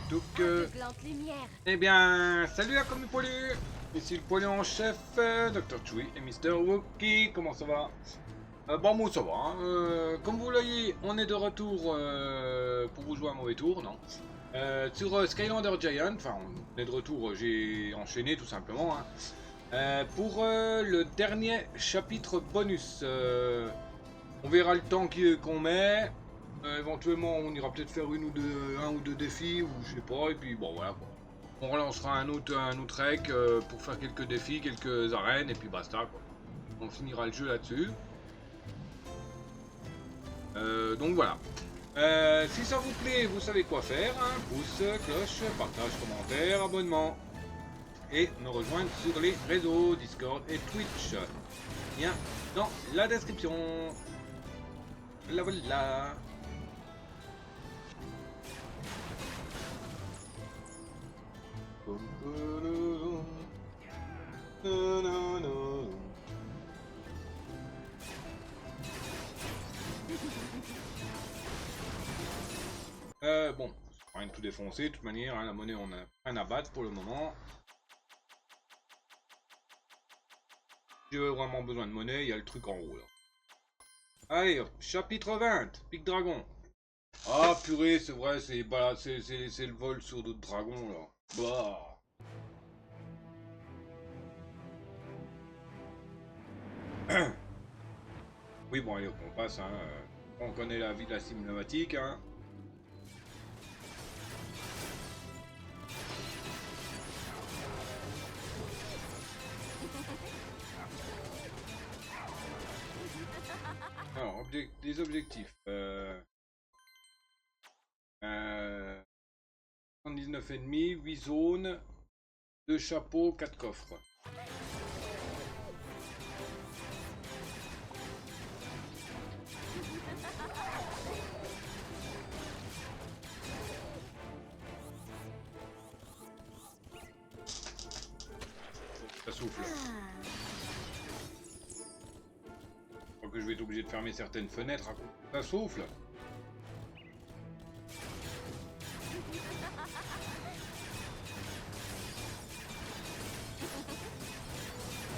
Touk. Eh bien, salut la commu poilu. Ici le poilu en chef, Dr. Chui et Mister Wookie. Comment ça va? Bon, moi ça va. Hein. Comme vous voyez, on est de retour pour vous jouer un mauvais tour, non? Sur Skylander Giant. Enfin, on est de retour, j'ai enchaîné tout simplement. Hein. Pour le dernier chapitre bonus. On verra le temps qu'on met. Éventuellement, on ira peut-être faire un ou deux défis, ou je sais pas, et puis bon, voilà quoi. On relancera un autre rec pour faire quelques défis, quelques arènes, et puis basta quoi. On finira le jeu là-dessus. Donc voilà. Si ça vous plaît, vous savez quoi faire. Hein. Pouce, cloche, partage, commentaire, abonnement. Et me rejoindre sur les réseaux Discord et Twitch. Lien dans la description. Voilà, voilà. Bon, rien de tout défoncer, de toute manière, hein, la monnaie on a rien à battre pour le moment. Si j'ai vraiment besoin de monnaie, il y a le truc en haut là. Allez, chapitre 20, Pic Dragon. Ah purée, c'est vrai, c'est le vol sur d'autres dragons là. Bah. Oui bon allez, on passe, hein. On connaît la vie de la cinématique, hein. Alors, des objectifs. 79 ennemis, 8 zones, 2 chapeaux, 4 coffres. Ça souffle. Je crois que je vais être obligé de fermer certaines fenêtres à coup. Ça souffle.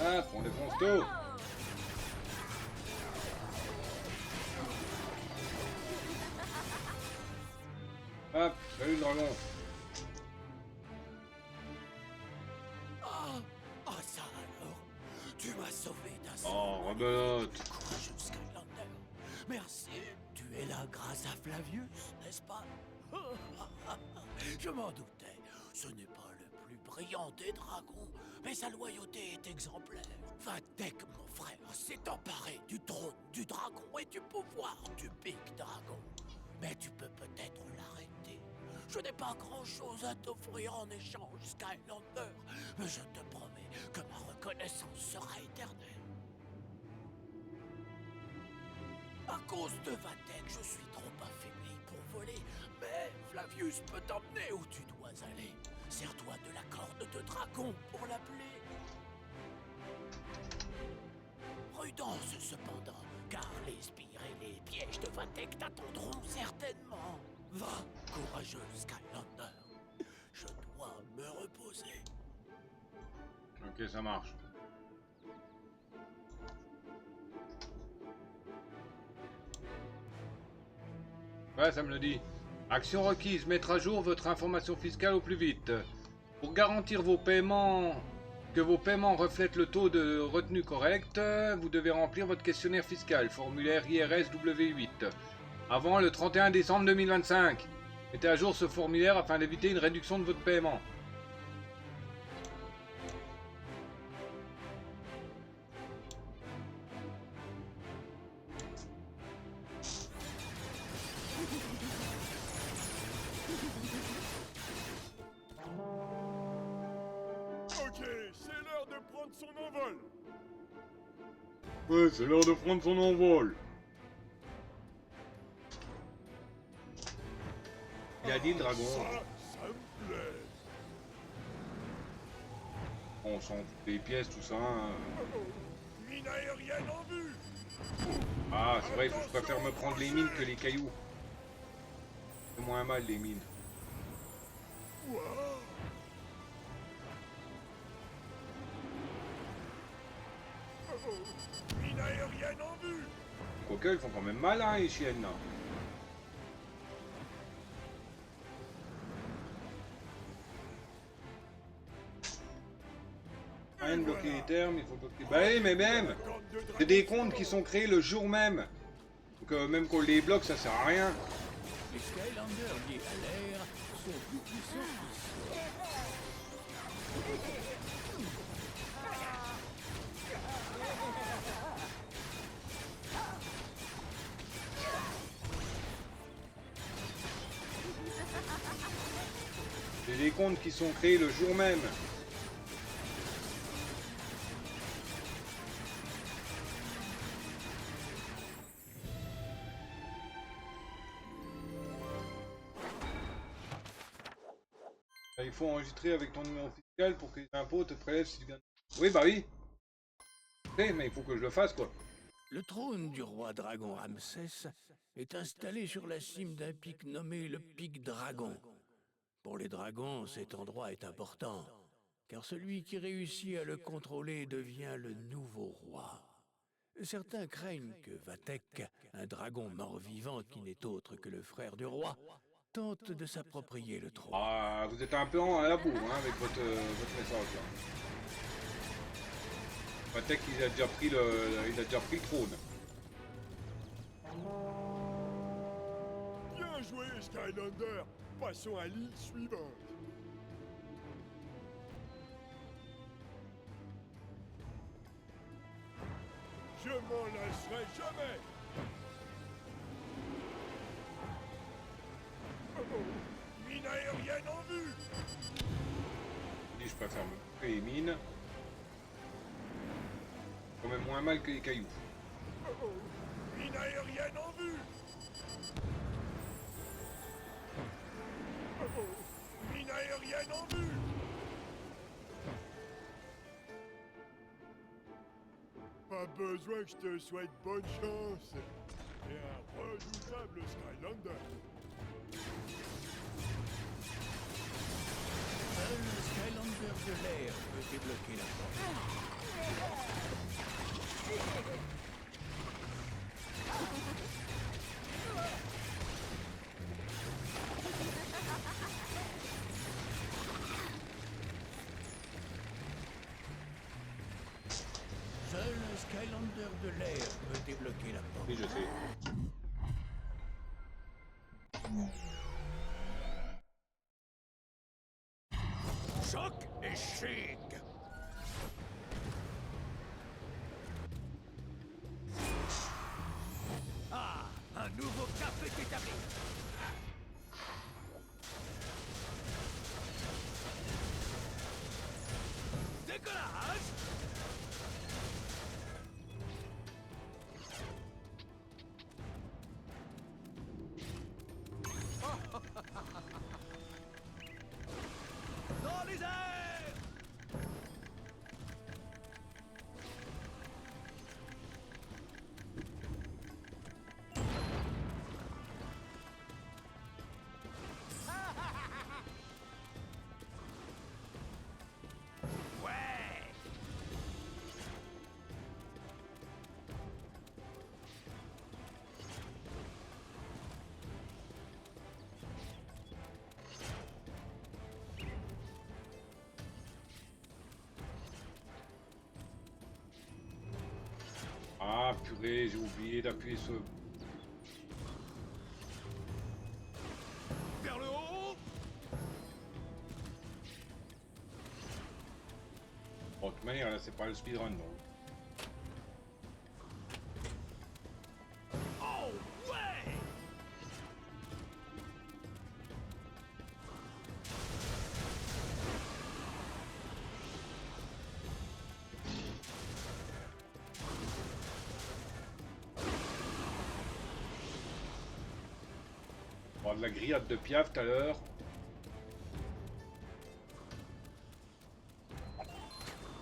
Ah, on défonce tout. Hop, salut le dragon. Ah ça alors, tu m'as sauvé d'un Oh, rebelote. courageux Skylander. Merci, tu es là grâce à Flavius, n'est-ce pas? Je m'en doutais, ce n'est pas le plus brillant des dragons, mais sa loyauté est exemplaire. Vatek, mon frère, s'est emparé du trône du dragon et du pouvoir du Pic Dragon. Mais tu peux peut-être l'arrêter. Je n'ai pas grand-chose à t'offrir en échange, Skylander, mais je te promets que ma reconnaissance sera éternelle. À cause de Vatek, je suis trop affaibli pour voler, mais Flavius peut t'emmener où tu dois aller. Sers-toi de la corde de dragon pour l'appeler. Prudence cependant, car les spires et les pièges de Vatek t'attendront certainement. Va, courageux Skylander. Je dois me reposer. Ok, ça marche. Ouais, ça me le dit. Action requise, mettre à jour votre information fiscale au plus vite. Pour garantir vos paiements, que vos paiements reflètent le taux de retenue correct, vous devez remplir votre questionnaire fiscal, formulaire IRS W8, avant le 31 décembre 2025. Mettez à jour ce formulaire afin d'éviter une réduction de votre paiement. Ok, c'est l'heure de prendre son envol. Ouais, c'est l'heure de prendre son envol. Il a dit le dragon. Ça me plaît. On s'en fout des pièces, tout ça. Hein. Mine aérienne en vue. Ah, c'est vrai, je préfère me prendre les mines que les cailloux. C'est moins mal les mines. Wow. Mine aérienne en vue. Quoique, ils font quand même mal, hein, les chiennes, là. Rien de bloquer les termes, il faut bloquer... Bah oui, mais même, c'est des comptes qui sont créés le jour même. Donc même qu'on les bloque, ça sert à rien. Les Skylanders liés à l'air sont plus puissants que C'est des comptes qui sont créés le jour même. Il faut enregistrer avec ton numéro fiscal pour que les impôts te prélèvent si tu gagnes. Oui, bah oui. Mais il faut que je le fasse, quoi. le trône du roi dragon Ramsès est installé sur la cime d'un pic nommé le pic Dragon. Pour les dragons, cet endroit est important, car celui qui réussit à le contrôler devient le nouveau roi. Certains craignent que Vathek, un dragon mort-vivant qui n'est autre que le frère du roi, tente de s'approprier le trône. Ah, vous êtes un peu à la bourre, hein, avec votre message, là. Peut-être qu'il a déjà pris le trône. Bien joué, Skylander. Passons à l'île suivante. Je m'en lasserai jamais. Mine aérienne en vue. Et je préfère me couper les mines. Quand même moins mal que les cailloux. Mine aérienne en vue. Mine aérienne en vue. Pas besoin que je te souhaite bonne chance. Et un redoutable Skylander. Seul le Skylander de l'air peut débloquer la porte. Seul un Skylander de l'air peut débloquer la porte. Oui, je sais. Choc et chic. Ah, un nouveau cap est établi. Décollage. Dans les airs. Ouais. Ah purée, j'ai oublié d'appuyer sur... Vers le haut. Bon, de toute manière, là, c'est pas le speedrun, donc. Oh ouais. Bon, de la grillade de Piaf tout à l'heure.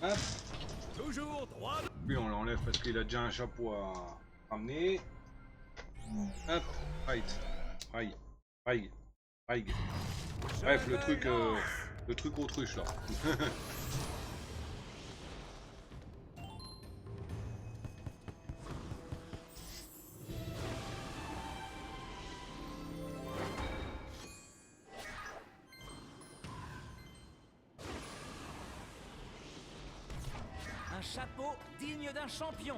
Hop. Toujours droit. Lui, on l'enlève parce qu'il a déjà un chapeau à ramener. Hop. Right. Right. Right. Right. Bref, le truc autruche là. Un chapeau digne d'un champion.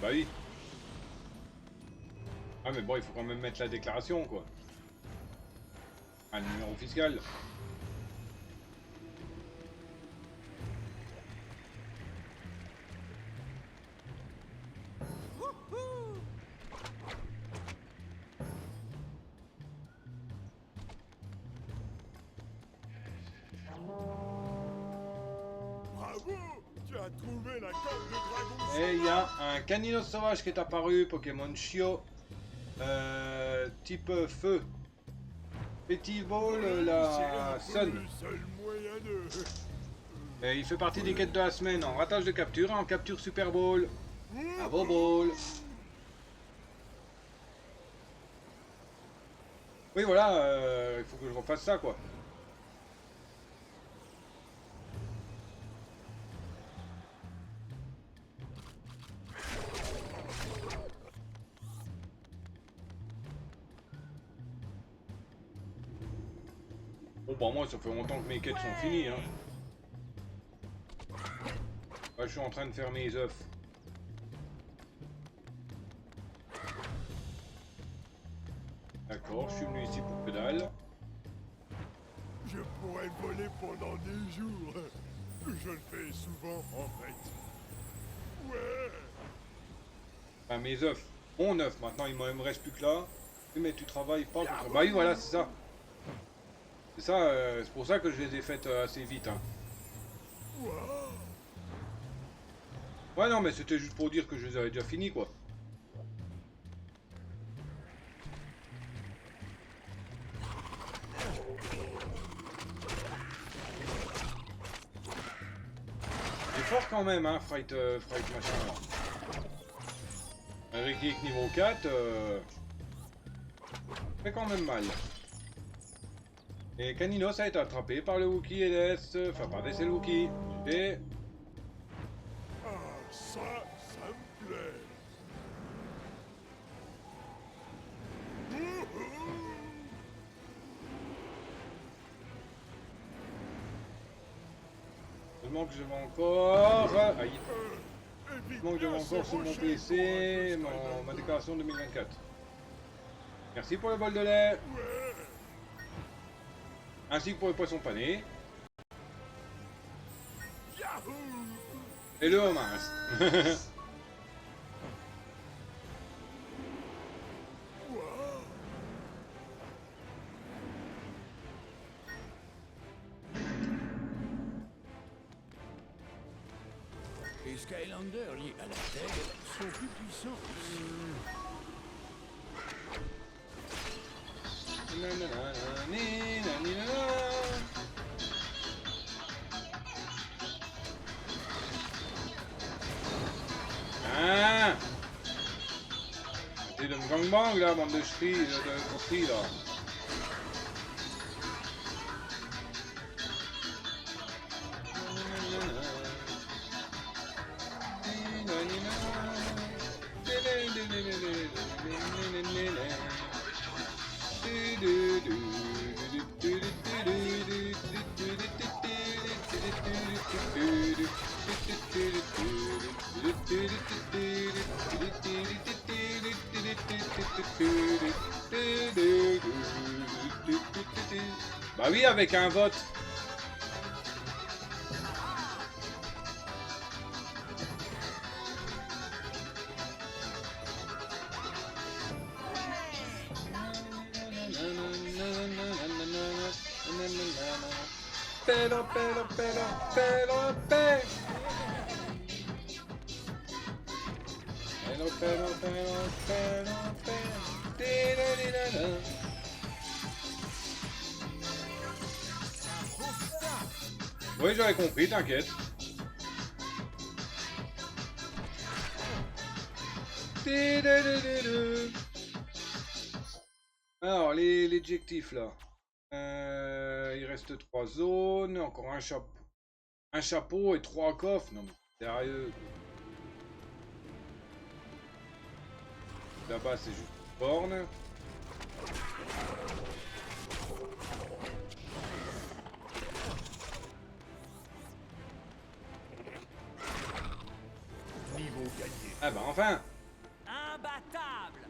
Bah oui. Ah mais bon, il faut quand même mettre la déclaration quoi. Un numéro fiscal. Bravo! Tu as trouvé la corne de dragon. Et il y a un caninos sauvage qui est apparu, Pokémon Chio. Type feu. Petit Ball, la C'est Sun. le seul moyen de... Et il fait partie des quêtes de la semaine en ratage de capture et en capture Super Ball. Bravo Ball. Oui voilà, il faut que je refasse ça quoi. Bon bah moi ça fait longtemps que mes quêtes sont finies hein. Là, je suis en train de faire mes œufs. D'accord, je suis venu ici pour que dalle. Je pourrais voler pendant des jours. Je le fais souvent en fait. Ouais. Enfin mes œufs, mon œuf, maintenant il me reste plus que là. Oui, mais tu travailles pas. Bah oui voilà c'est ça. C'est ça, c'est pour ça que je les ai faites assez vite hein. Wow. Ouais non mais c'était juste pour dire que je les avais déjà finis quoi. C'est fort quand même hein, Fright machin là. Avec Geek niveau 4, fait quand même mal. Et Caninos a été attrapé par le Wookie et Des, enfin par Des et le Wookie. Et Ah, ça me plaît. seulement que je vais encore... Aïe. Seulement que je vais encore sur mon PC ma déclaration 2024. Merci pour le bol de lait. Ainsi que pour le poisson pané. Et le homard. Les Skylanders liés à la Terre sont plus puissants. Ah! Arrêtez de me gangbang là, bande de ch'tis, de coquilles là. Bah oui, avec un vote. Pero, Oui, j'avais compris, t'inquiète. Alors, les objectifs là. Il reste 3 zones, encore un chapeau et 3 coffres. Non mais sérieux. Là-bas c'est juste une borne. Niveau gagné. Ah bah enfin. Imbattable.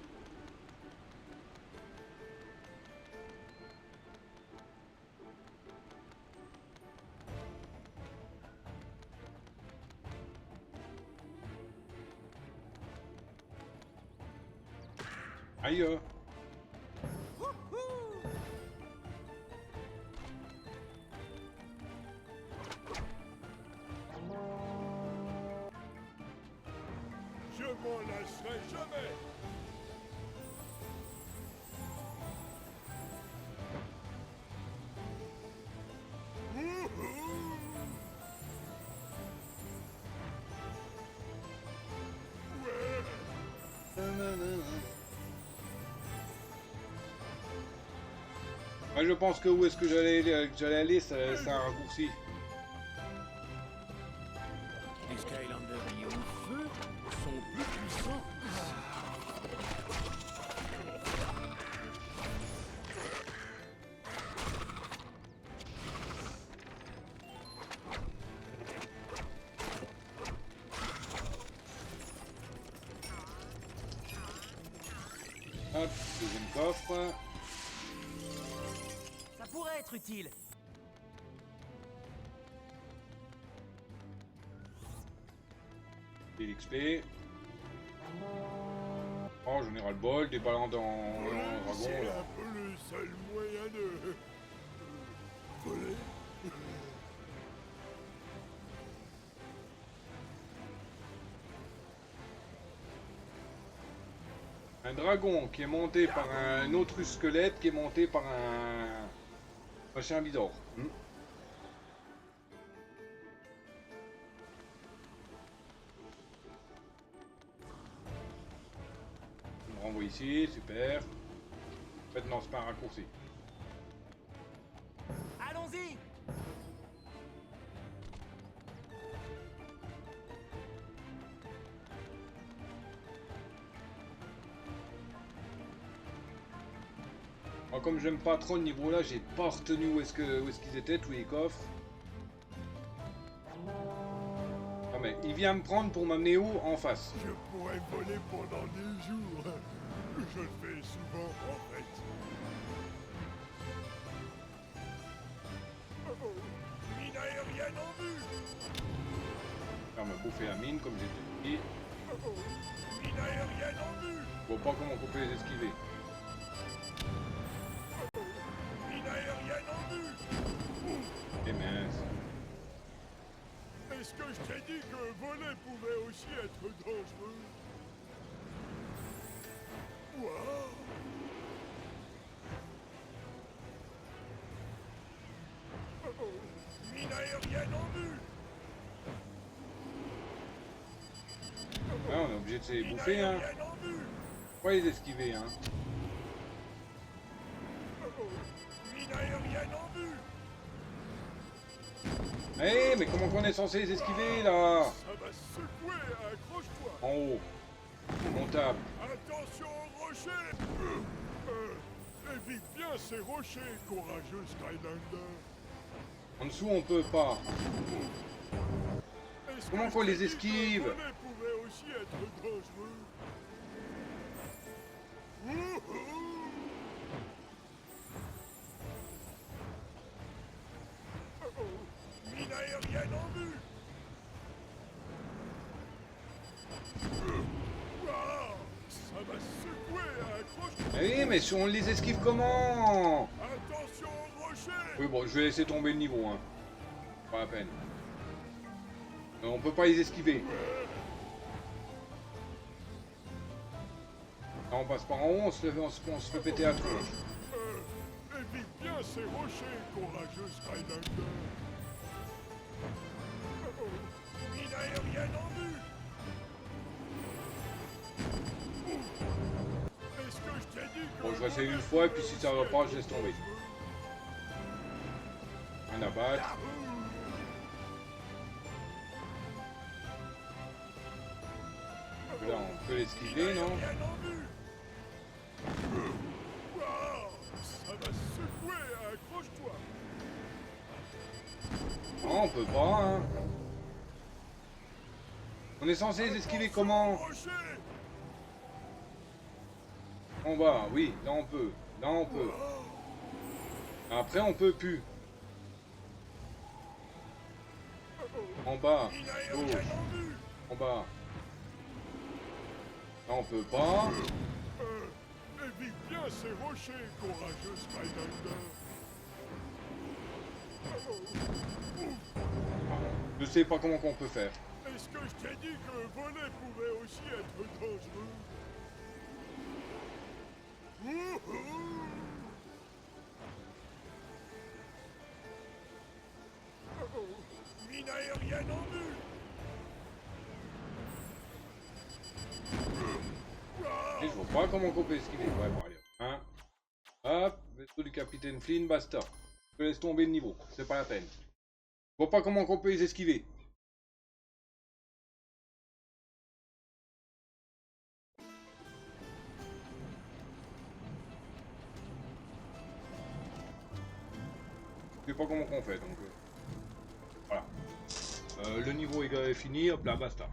Aïe. Je m'en lasserai jamais. Moi je pense que où est-ce que j'allais aller, c'est un raccourci. Les Skylanders liés au feu sont plus puissants. Hop, deuxième coffre. Ça pourrait être utile. Et l'XP. Oh, j'en ai ras le bol, des ballons dans dragon C'est là. un peu le seul moyen de voler. Un dragon qui est monté par un autre squelette qui est monté par un machin bizarre. Je me renvoie ici, super. En fait non, c'est pas un raccourci. Allons-y. Moi, comme j'aime pas trop le niveau là, j'ai pas retenu où est-ce qu'ils étaient, tous les coffres. Non mais il vient me prendre pour m'amener où? En face. Je pourrais voler pendant des jours. Je le fais souvent en fait. Oh oh, mine aérienne en vue. On m'a bouffé la mine comme j'ai dit. Oh oh, mine aérienne en vue. Je vois pas comment on peut les esquiver. Oh oh, mine aérienne en vue. Et mince. Est-ce que je t'ai dit que voler pouvait aussi être dangereux? Wow. Oh oh, mine aérienne en vue. Ah, on est obligé de se les bouffer hein. Aérienne en vue. Pas les esquiver hein. Oh oh, mine aérienne en vue. Eh mais comment qu'on est censé les esquiver là? Ça va secouer, accroche-toi. En haut. Montable. Attention aux rochers. Évite bien ces rochers, courageux Skylander. En dessous on peut pas. Est-ce Comment que qu'on je t'ai les dit que esquive? voler pouvait aussi être dangereux. Wouhou. Oh oh, mine aérienne en vue. Waouh, ça va secouer, accroche-toi. Eh oui mais on les esquive comment? Attention aux rochers. Oui bon je vais laisser tomber le niveau hein. Pas la peine. On peut pas les esquiver. Là, on passe par en haut, on se fait péter la tronche. Évite bien ces rochers, courageux Skylander. Mine aérienne en vue. Est-ce que je t'ai dit que... Bon, je vais essayer une fois, et puis si ça va pas, je laisse tomber. Un abattre. Là, on peut l'esquiver, non? Wow, ça va secouer, accroche-toi. Non, on peut pas, hein. On est censé les esquiver comment? Rocher. En bas, oui, là on peut. Là on peut. Après on peut plus. En bas, gauche, en bas. Là on peut pas. Évite bien ces rochers, courageux Skylander. Je sais pas comment qu'on peut faire. Est-ce que je t'ai dit que voler pouvait aussi être dangereux? Mine aérienne en vue. Et je vois pas comment qu'on peut esquiver. Ouais, bon, allez. Hein. Hop, vaisseau du capitaine Flynn, basta. Je laisse tomber le niveau, c'est pas la peine. Je vois pas comment qu'on peut les esquiver. Je sais pas comment qu'on fait, donc... voilà. Le niveau est fini, hop là, basta.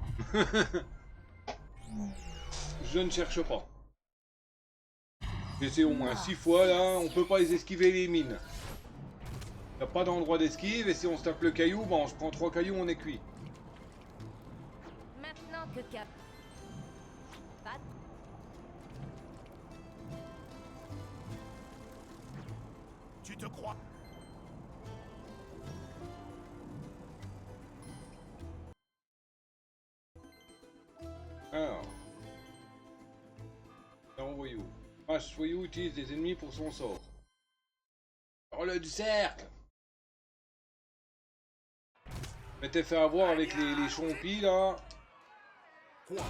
Je ne cherche pas. J'ai essayé au moins 6 fois là, on peut pas les esquiver les mines. Y a pas d'endroit d'esquive et si on se tape le caillou, bon on se prend 3 cailloux, on est cuit. Maintenant que Cap... Pat... Tu te crois? Alors. Voyou. Voyou utilise des ennemis pour son sort. Parole du cercle. M'étais fait avoir avec les chompis là. 3,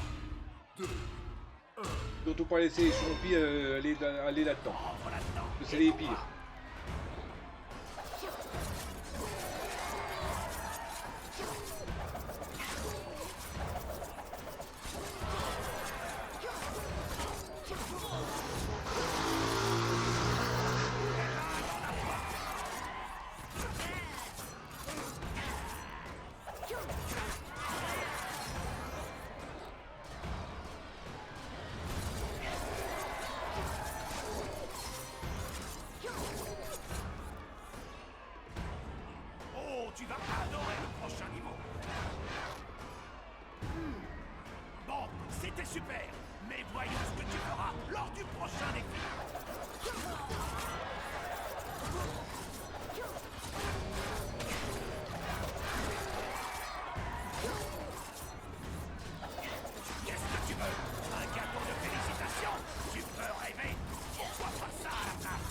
2, Surtout pas laisser les chompis aller là-dedans. C'est les pires. Oh, tu vas adorer le prochain niveau. Bon, c'était super. Mais voyons ce que tu feras lors du prochain défi. Qu'est-ce que tu veux? Un gâteau de félicitations? Tu peux rêver? Pourquoi pas ça à la place?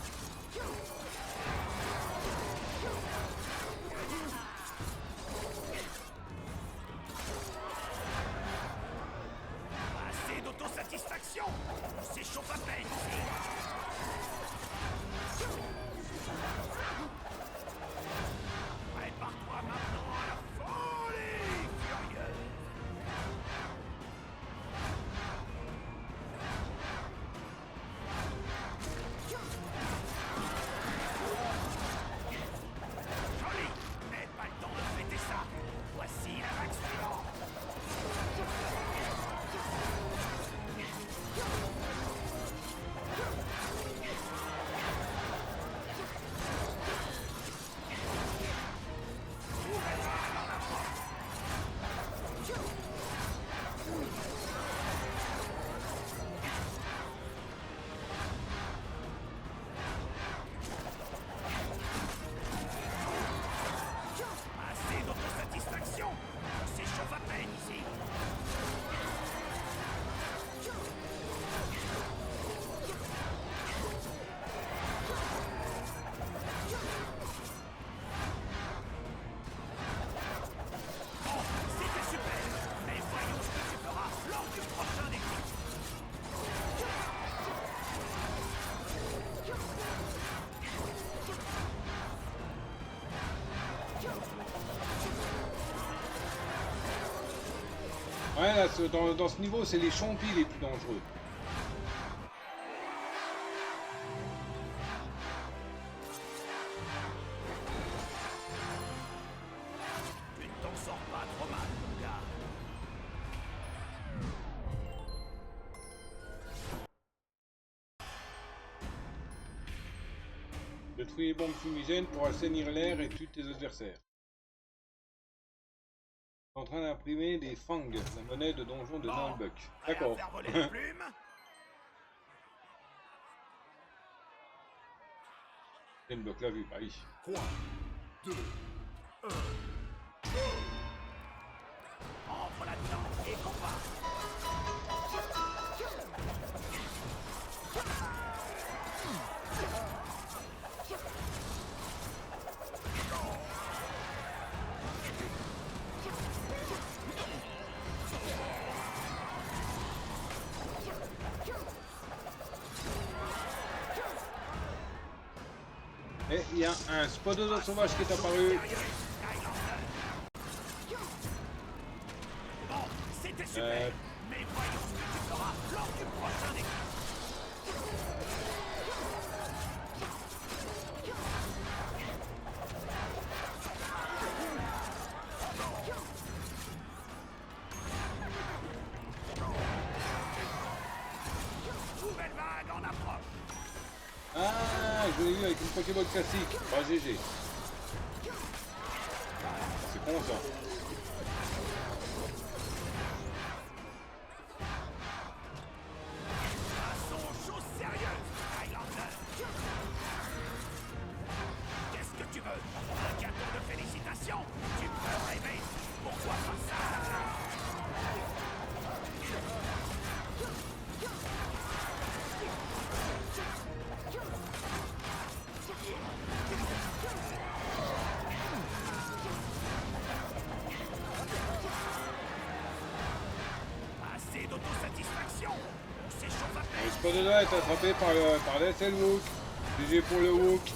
Assez d'autosatisfaction! On s'échauffe à peine ici! Prépare-toi maintenant à la folie furieuse! Joli! Mais pas le temps de fêter ça! Voici la vague suivante! Ouais, là, dans ce niveau, c'est les champis les plus dangereux. Tu ne t'en sors pas trop mal, mon gars. Détruis les bombes fumigènes pour assainir l'air et tue tes adversaires. En train d'imprimer des fangs, la monnaie de donjon de Nullbuck. D'accord. Faire voler les plumes. Nullbuck l'a vu, bah oui. 3, 2, Entre là-dedans et combat. Et il y a un Spodosaure sauvage qui est apparu. Bon, c'était super. Mais voyons ce que tu feras lors du prochain défi. Nouvelle vague en approche. Ah, je l'ai eu avec une Pokéball classique. Bah GG. C'est con ça. Passons aux choses sérieuses, Highlander. Qu'est-ce que tu veux? Un gâteau de félicitations? Tu peux rêver. Pourquoi pas ça? Assez d'autosatisfaction. On s'échauffe à Le peine. Spodosaure est attrapé par l'SL Wook. GG pour le Wook.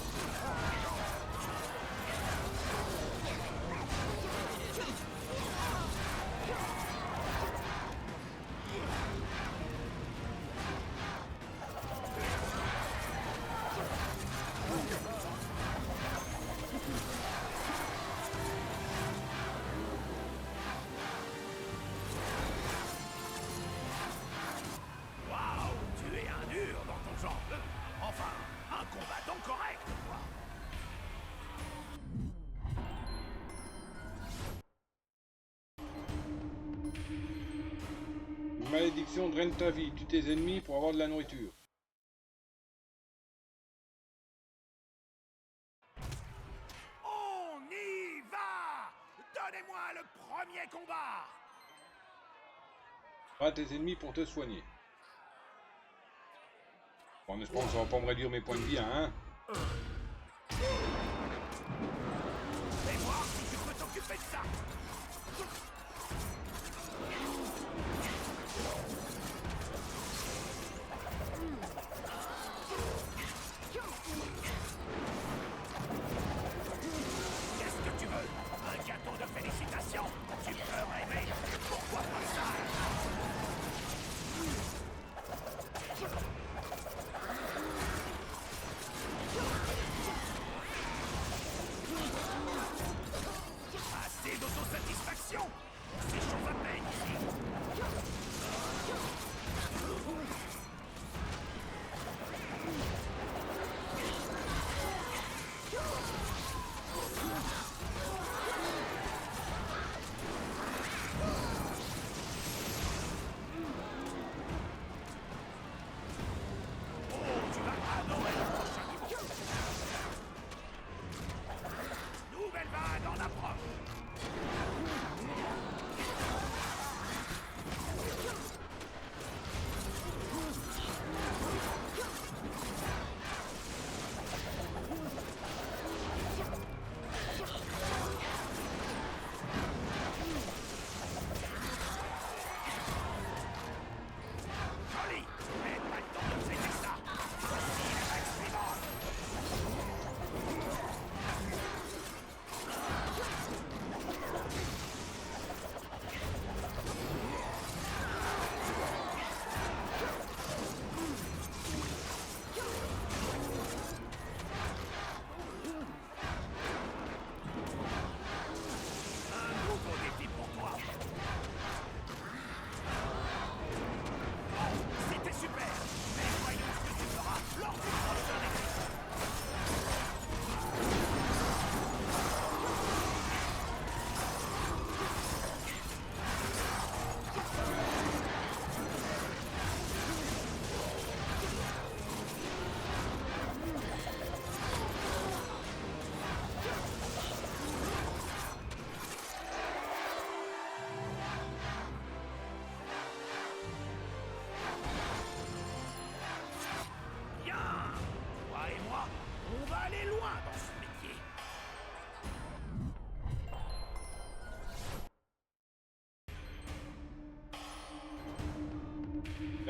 Waouh, tu es un dur dans ton genre. Enfin, un combattant correct, quoi. Une malédiction draine ta vie. Tue tes ennemis pour avoir de la nourriture. On y va! Donnez-moi le premier combat! Pas tes ennemis pour te soigner. Bon, en espérant que ça va pas me réduire mes points de vie, hein. Fais voir si tu peux t'occuper de ça! Qu'est-ce que tu veux? Un gâteau de félicitations? Tu peux rêver? Pourquoi pas ça? Assez d'autosatisfaction! On s'échauffe à peine ici!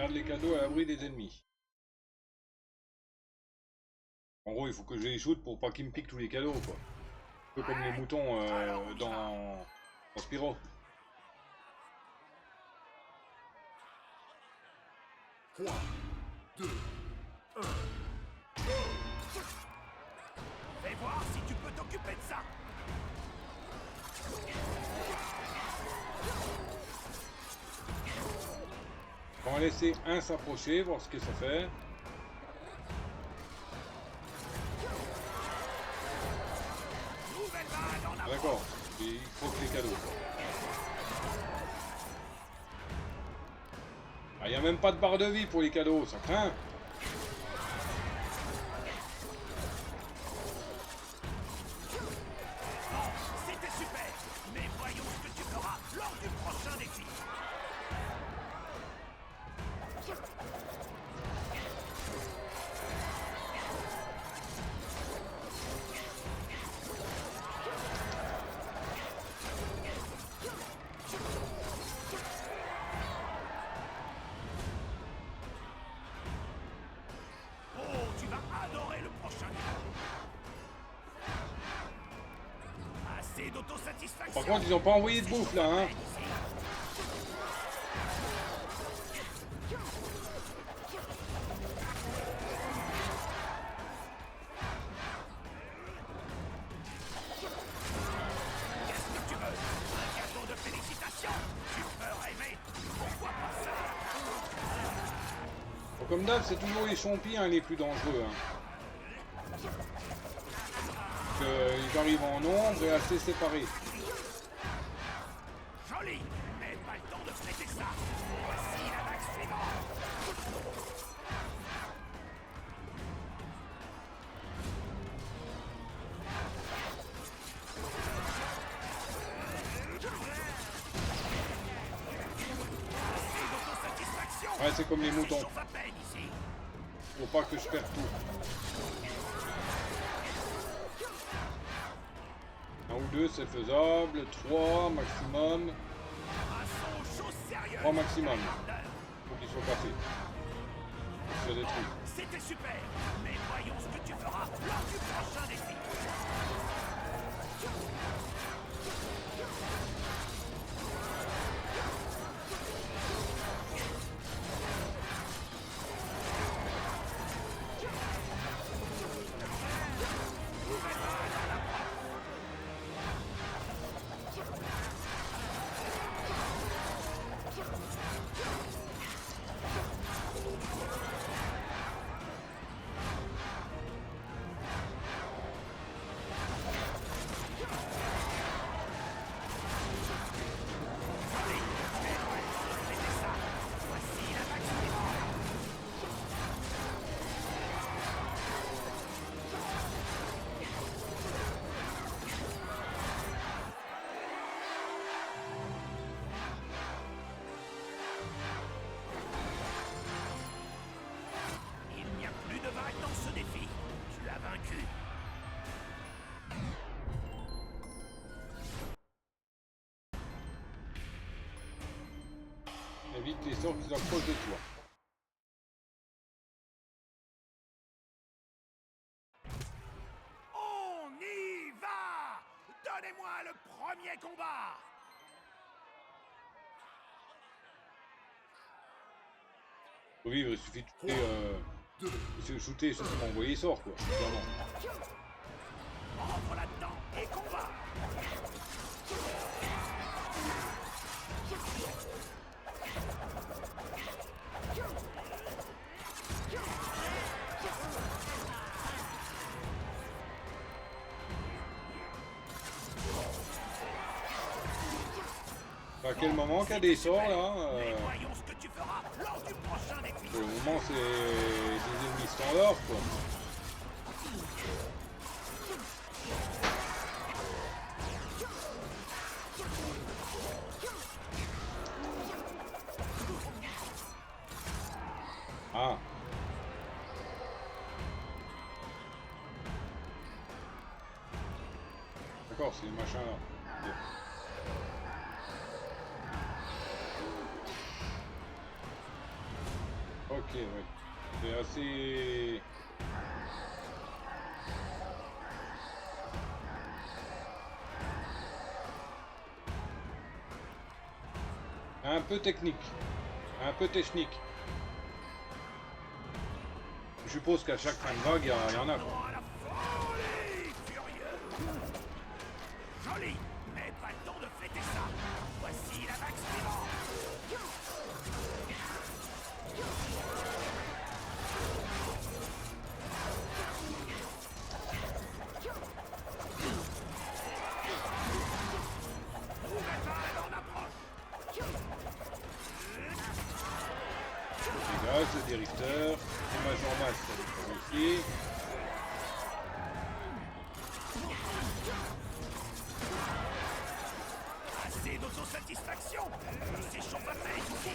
garde les cadeaux à l'abri des ennemis. En gros, il faut que je les shoot pour pas qu'ils me piquent tous les cadeaux, quoi. Un peu comme les moutons dans Spyro. Fais voir si tu peux t'occuper de ça. On va laisser un s'approcher, voir ce que ça fait. Nouvelle vague en avant. D'accord, il faut que les cadeaux. Ah, il n'y a même pas de barre de vie pour les cadeaux, ça craint. C'était super. Mais voyons ce que tu feras lors du prochain défi. Oh, tu vas adorer le prochain niveau. Assez d'autosatisfaction. Par contre, ils n'ont pas envoyé de bouffe là, hein. Qu'est-ce que tu veux? Un cadeau de félicitations? Tu peux rêver. Pourquoi pas ça? Bon, comme d'hab, c'est toujours les champis hein, les plus dangereux. Hein. Ils arrivent en nombre et assez séparés. Joli, mais pas le temps de fêter ça. Voici la vague suivante. Assez d'autosatisfaction. Ouais, c'est comme les Ça moutons. chauffe à peine ici. Faut pas que je perde tout. Un ou deux, c'est faisable. 3 maximum. Un son chaud sérieux. 3 maximum. Faut qu'ils soient passés. Faut se détruire. C'était super, mais voyons ce que tu feras lors du prochain défi. Voici la vague suivante. Il n'y a plus de vague dans ce défi. Tu as vaincu. Évite les sorts qui s'approchent de toi. On y va! Donnez-moi le premier combat! Pour vivre, il suffit de shooter ceux qui m'ont envoyé sort, quoi. Clairement. Entre là-dedans et combat! À quel moment qu'il y a des sorts là Mais voyons ce que tu feras lors du prochain défi. Pour le moment, c'est des ennemis standards, quoi. Ah. D'accord, c'est les machins là. Ok. ok, ouais. C'est assez... Un peu technique. Un peu technique. Je suppose qu'à chaque fin de vague, il y en a quoi. À la folie furieuse. Joli, mais pas le temps de fêter ça. Voici la vague suivante. Des rifters, dommage en masse, ça va ici. Assez d'autosatisfaction. C'est chaud à faire ici.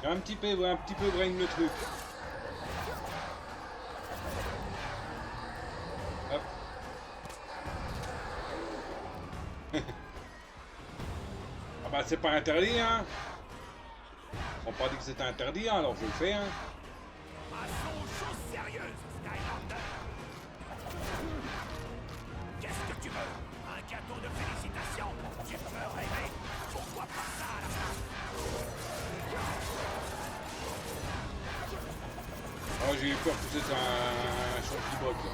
Un petit peu brain le truc. Hop. Ah bah c'est pas interdit hein. On n'a pas dit que c'était interdit hein, alors je le fais hein. Passons aux choses sérieuses, Skylander. Qu'est-ce que tu veux? Un cadeau de félicitations? Tu peux rêver. Pourquoi pas ça à la place? Oh, j'ai eu peur que c'était un champi-bot là.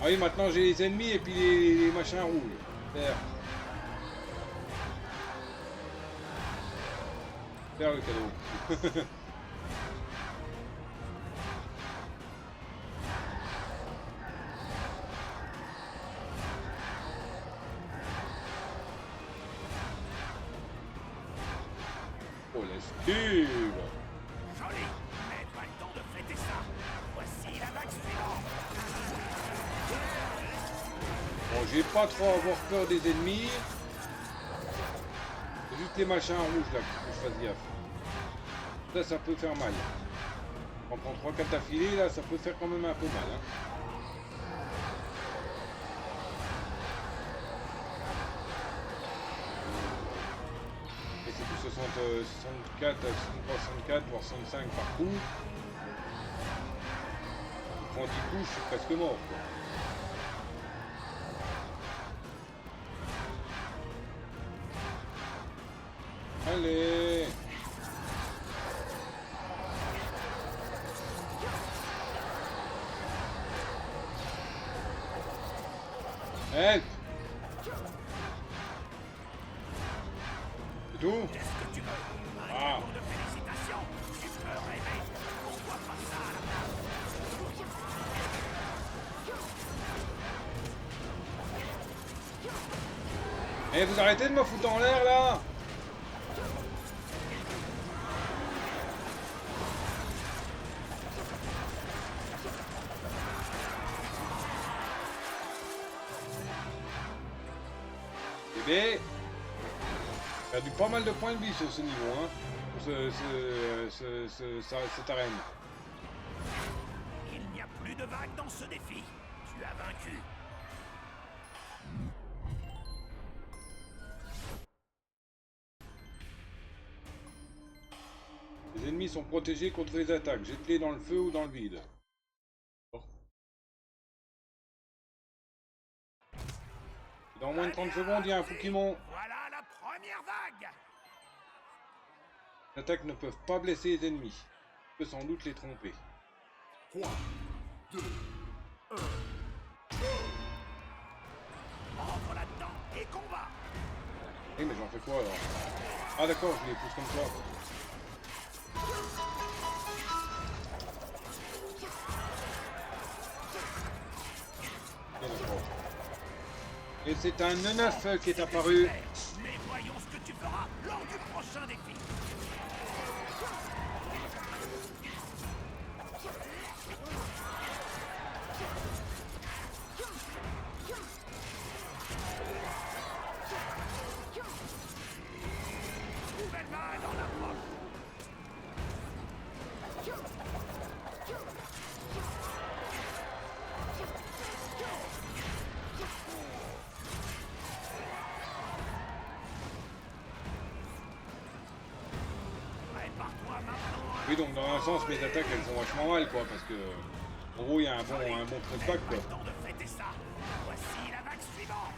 Ah oui, maintenant j'ai les ennemis et puis les machins rouges. Faire. Faire le cadeau. Oh, l'esquive. Joli, mais pas le temps de fêter ça. Voici la vague suivante. Bon, j'ai pas trop à avoir peur des ennemis. C'est juste les machins rouges là qu'il faut que je fasse gaffe. Ça peut faire mal. On prend 3-4 affilés là, ça peut faire quand même un peu mal. Hein. Et c'est du 64, 64, voire 65 par coup. Je prends 10 coups, je suis presque mort quoi. Allez! Help! C'est tout? Qu'est-ce que tu veux? Un Ah! cadeau de félicitations? Tu peux rêver. Pourquoi pas ça à la place? Eh, vous arrêtez de me foutre en l'air là! Bébé! J'ai perdu pas mal de points de vie sur ce niveau, hein, pour cette arène. Il n'y a plus de vagues dans ce défi. Tu as vaincu. Les ennemis sont protégés contre les attaques. Jette-les dans le feu ou dans le vide. Dans moins de 30 secondes, il y a un Pokémon. Voilà la première vague. Les attaques ne peuvent pas blesser les ennemis. On peut sans doute les tromper. 3, 2, 1. Entre là-dedans et combat. Eh mais j'en fais quoi alors? Ah d'accord, je les pousse comme ça. Ok, d'accord. Et c'est un neuf qui est apparu. Mais voyons ce que tu feras lors du prochain défi. Oui, donc dans un sens, mes attaques elles sont vachement mal quoi, parce que en gros il y a un bon comeback quoi. Temps de fêter ça. Voici la vague suivante.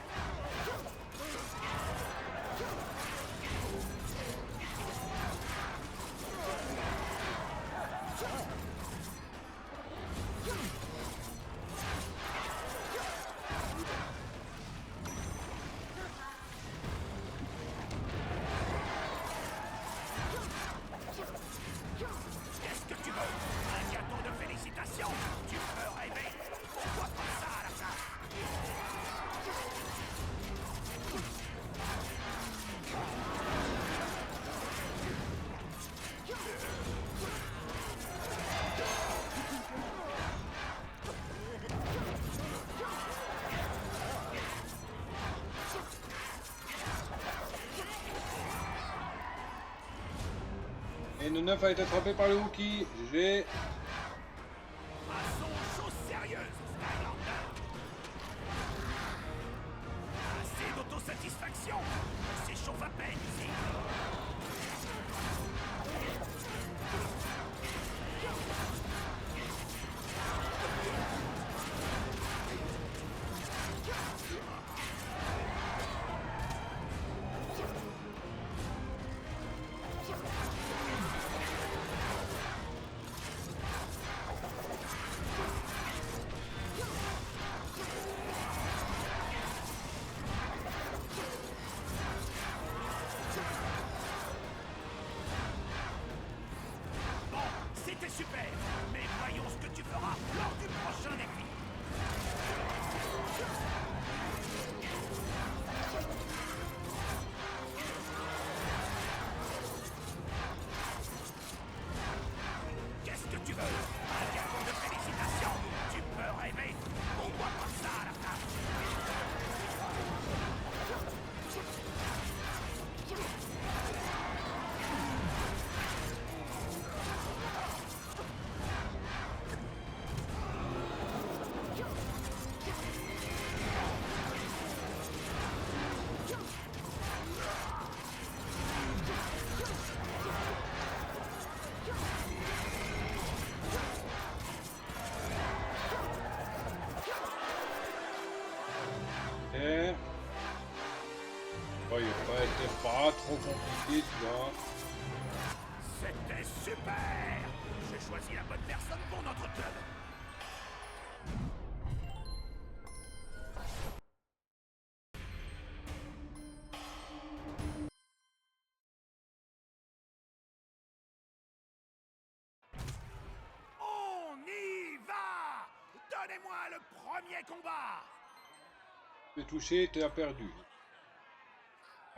Qu'est-ce que tu veux? Un gâteau de félicitations? Tu peux rêver. Pourquoi pas ça à la place? Et le 9 a été attrapé par le Wookie. GG. Passons aux choses sérieuses, Skylander. Assez d'autosatisfaction. On s'échauffe à peine ici. Bon, c'était super. Mais voyons ce que tu feras lors du prochain défi. Qu'est-ce que tu veux? Un gâteau de félicitations? Tu peux rêver. Pourquoi pas ça à la place? Et... Oh, il a pas été pas trop compliqué celui-là. C'était super! J'ai choisi la bonne personne pour notre club. On y va! Donnez-moi le premier combat! Tu es touché, tu as perdu.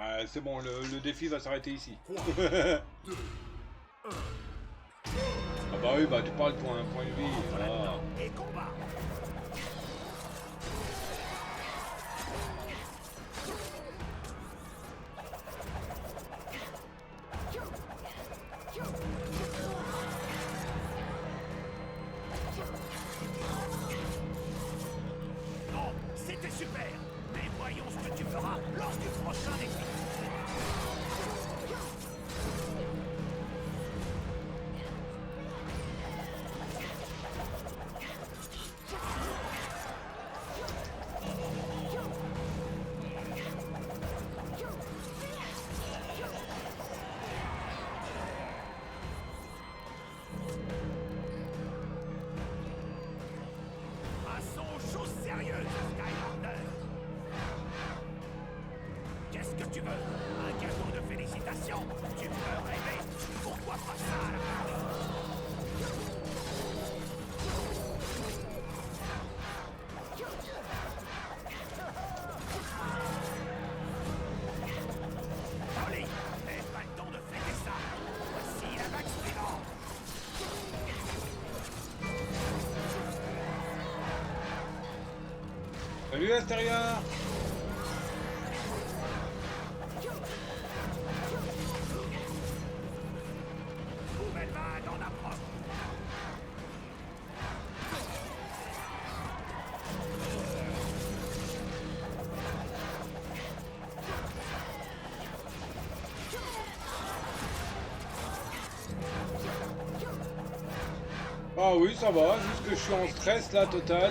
Ah, c'est bon, le défi va s'arrêter ici. Ah bah oui, bah tu parles pour un point de vie. Voilà. Et combat! Non, c'était super! Mais voyons ce que tu feras lors du prochain défi! Passons aux choses sérieuses, Skylander. Qu'est-ce que tu veux? Un gâteau de félicitations? Tu peux rêver. Pourquoi pas ça à la place? Joli, mais pas le temps de fêter ça. Voici la vague suivante. Salut Astéria. Nouvelle vague en approche. Ah oui, ça va, juste que je suis en stress là, total.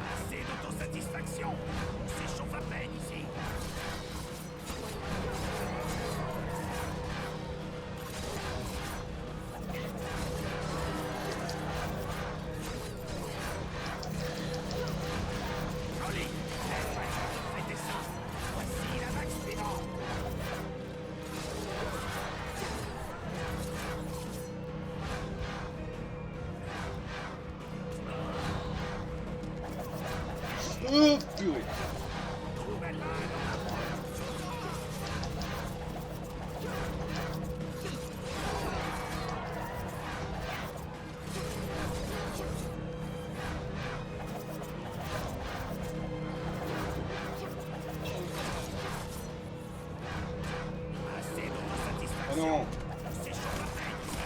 Assez d'autosatisfaction. On s'échauffe à peine ici. Joli. Faites ça. Voici la vague suivante. Oh purée. Assez d'autosatisfaction. Oh non. On s'échauffe à peine ici.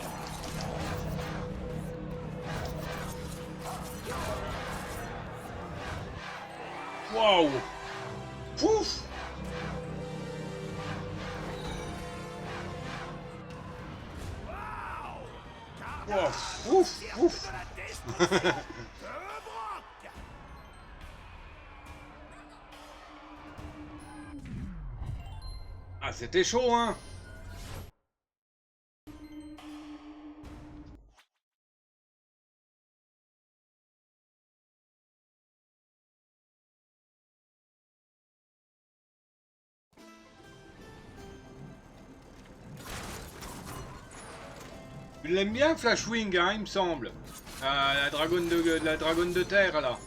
Waouh. Pouf. Wow. Ouf, ouf. De la destruction. Broc. Ah, c'était chaud, hein. Tu l'aimes bien, Flashwing, hein, il me semble. La dragonne de terre, là.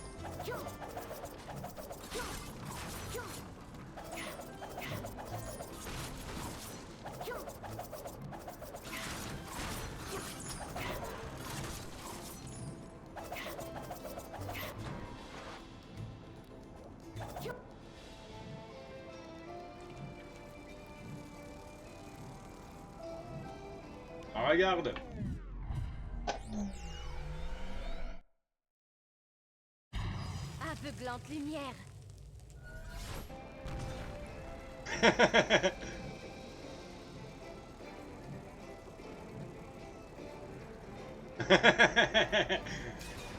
Ah, regarde. Aveuglante lumière.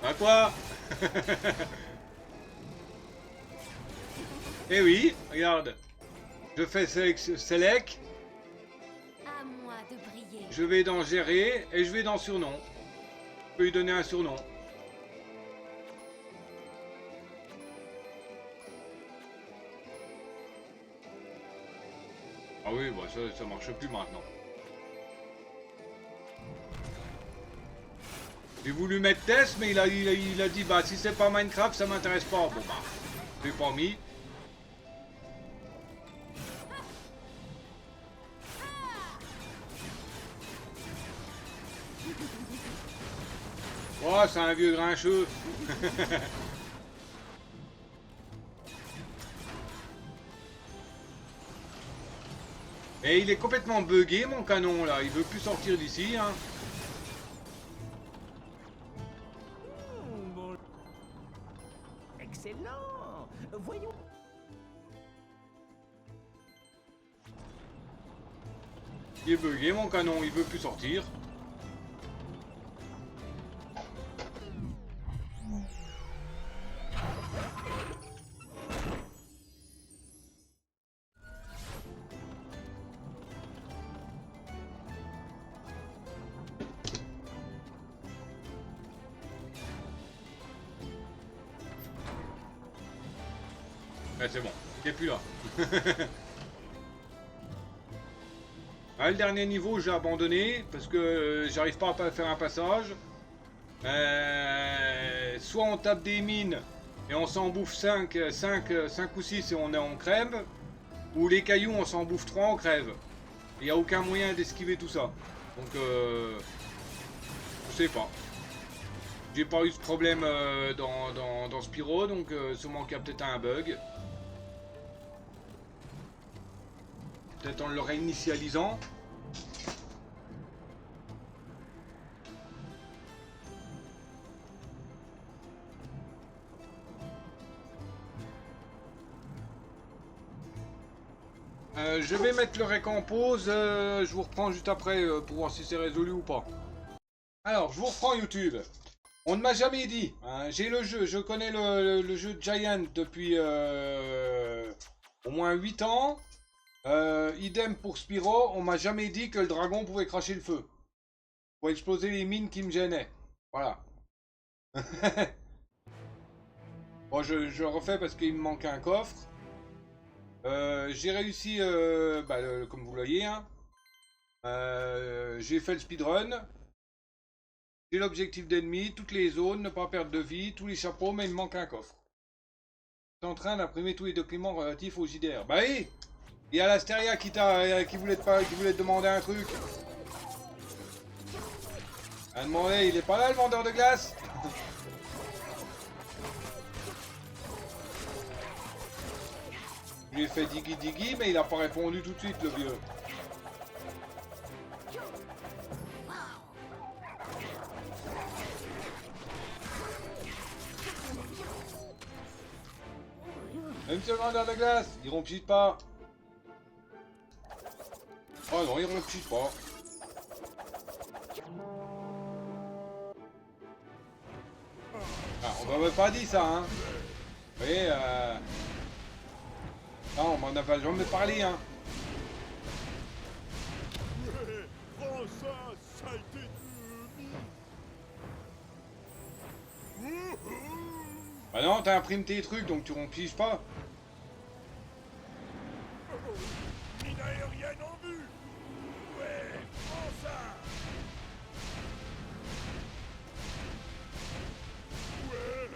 À quoi? Eh oui, regarde. Je fais select, À moi de briller. je vais dans gérer et je vais dans surnom. Je peux lui donner un surnom. Ah oui, bah ça marche plus maintenant. J'ai voulu mettre test, mais il a dit bah si c'est pas Minecraft, ça m'intéresse pas. Bon bah, j'ai pas mis. Oh, c'est un vieux grincheux. Et il est complètement bugué mon canon là, il veut plus sortir d'ici hein. Bon. Excellent. Voyons. Il est bugué mon canon, il veut plus sortir. Ouais, c'est bon, il est plus là. Ah, le dernier niveau, j'ai abandonné parce que j'arrive pas à faire un passage. Soit on tape des mines et on s'en bouffe 5 ou 6 et on crève. Ou les cailloux, on s'en bouffe 3, on crève. Il n'y a aucun moyen d'esquiver tout ça. Donc, je sais pas. J'ai pas eu ce problème dans Spyro, donc sûrement qu'il y a peut-être un bug. Peut-être en le réinitialisant. Je vais mettre le rec en pause, je vous reprends juste après pour voir si c'est résolu ou pas. Alors, je vous reprends YouTube. On ne m'a jamais dit, hein, j'ai le jeu, je connais le jeu Giant depuis au moins 8 ans. Idem pour Spyro, on m'a jamais dit que le dragon pouvait cracher le feu. Pour exploser les mines qui me gênaient. Voilà. Bon, je refais parce qu'il me manque un coffre. J'ai réussi, comme vous le voyez, hein. J'ai fait le speedrun. J'ai l'objectif d'ennemi, toutes les zones, ne pas perdre de vie, tous les chapeaux, mais il me manque un coffre. Je suis en train d'imprimer tous les documents relatifs au JDR. Bah oui, il y a l'Asteria qui voulait te demander un truc. Elle demandait, il est pas là le vendeur de glace? Je lui ai fait diggy, mais il a pas répondu tout de suite, le vieux. Même ce vendeur de glace, il rompit pas. Oh non, il rompit pas. Ah, on m'avait pas dit ça, hein. Vous voyez, non, on m'en avait jamais parlé, hein. Ouais, prends ça, saleté de mine. Bah non, t'imprimes tes trucs, donc tu rompiges pas. Mine aérienne en vue. Ouais, prends ça. Ouais.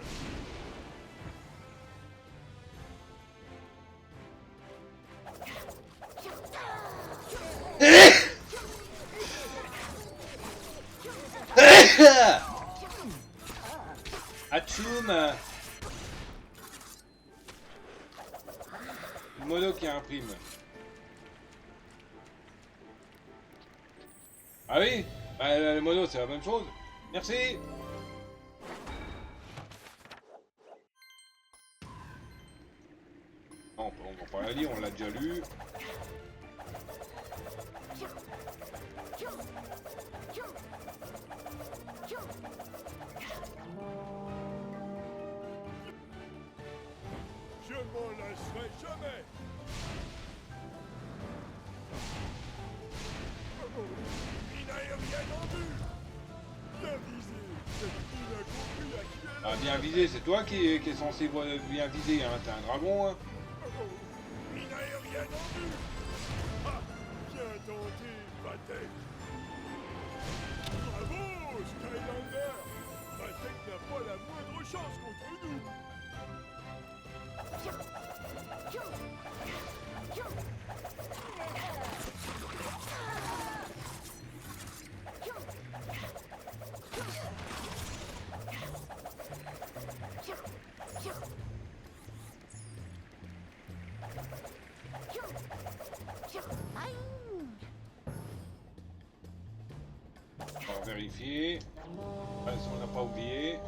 Atchoum. Le mono qui imprime. Ah oui, bah, le mono c'est la même chose. Merci. Non, on va pas la lire, on l'a déjà lu. Je m'en lasserai jamais. Mine aérienne en vue. Bien visé. Il a compris à qui elle Ah, bien visé, c'est toi qui est censé bien viser, hein. T'es un dragon, hein. Mine aérienne en vue. Ah, bien tenté, Vatek. Bravo, Skylander. Vatek n'a pas la moindre chance contre nous. On va vérifier. On n'a pas oublié.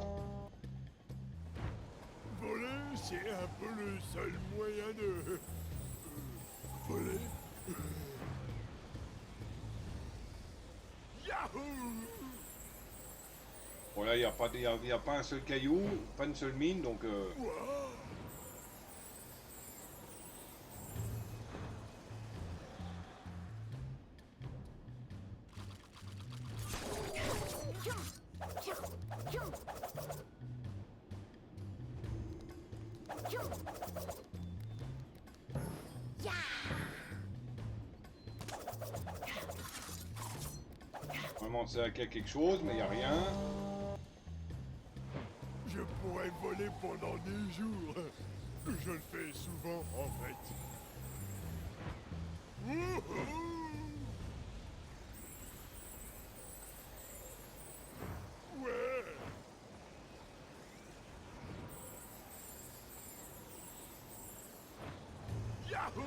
Voler, c'est un peu le seul moyen de... voler. Yahoo! Bon là, il n'y a pas un seul caillou, pas une seule mine, donc... Wow. Vraiment, c'est qu'il y a quelque chose, mais il n'y a rien. Je pourrais voler pendant des jours. Je le fais souvent, en fait. Wouhou! Ouais! Yahoo!